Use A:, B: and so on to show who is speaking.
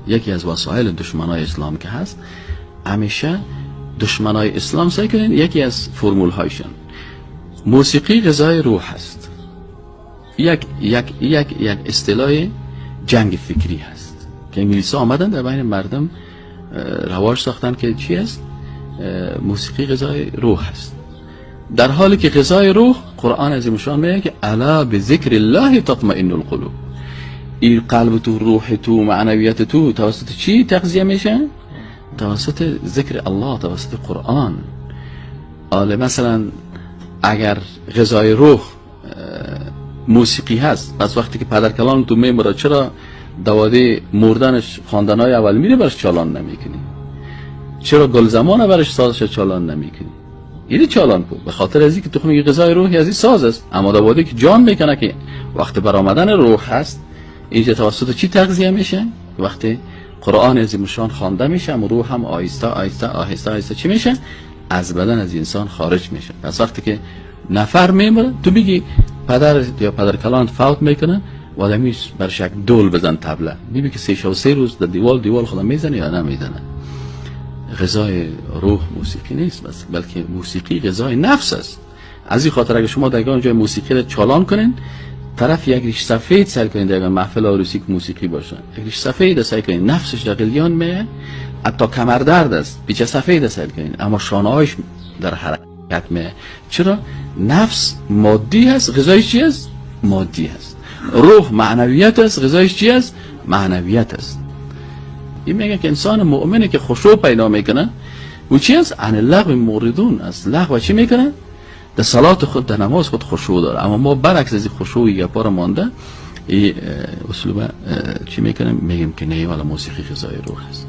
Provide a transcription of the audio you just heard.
A: یکی از وسایل دشمنای اسلام که هست، همیشه دشمنای اسلام سعی کنین یکی از فرمول هایشون موسیقی غذای روح هست. یک اصطلاح جنگ فکری هست که انگلیسی آمدن در بین مردم رواج ساختن که چی است؟ موسیقی غذای روح هست، در حالی که غذای روح قرآن عظیم شان میگه که الا بذکر الله تطمئن القلوب. این قلب تو، روح تو، معنویت تو توسط چی تغذیه میشه؟ توسط ذکر الله، توسط قرآن. حالا مثلا اگر غذای روح موسیقی هست، پس وقتی که پدر کلان تو میمره چرا دواده مردنش خواندنای اول میره برش چالان نمیکنی؟ چرا گل زمان برش سازش چالان نمیکنی؟ یعنی چالان کو به خاطر از اینکه تو میگی غذای روحی از این ساز است، اما دواده که جان میکنه که وقت برآمدن روح هست، اینجا توسط چی تغذیه میشه؟ وقتی قرآن عظیم شان خوانده میشه، اما روح هم آهسته آهسته چی میشه؟ از بدن از انسان خارج میشه. پس وقتی که نفر میمره تو میگی پدر یا پدر کلان فوت میکنه و آدمی برش یک دول بزن طبله، میبینی که 3 روز در دیوال خودم میزنه یا نمیزنه. غذای روح موسیقی نیست بس، بلکه موسیقی غذای نفس است. از این خاطر اگه شما در اونجا موسیقی رو چالان کنین، طرف یک ریش سفید سعی کنین در محفل عروسی که موسیقی باشه، یک ریش سفید سعی کنین نفسش در قلیان میه، حتی کمر درد است پیچ سفید سعی کنین، اما شانه‌هاش در حرکت میه. چرا؟ نفس مادی هست، غذایش چی است؟ مادی هست. روح معنویت است، غذایش چی است؟ معنویت است. این میگه که انسان مؤمنه که خشوع پیدا میکنه و چی است؟ عن اللغو معرضون است. لغو چی میکنه؟ در صلات خود، در نماز خود خشوع داره، اما ما برعکس از این خشوع گپا رو مانده این اسلوب چی میکنیم؟ میگیم که نه، والا موسیقی غذای روح است.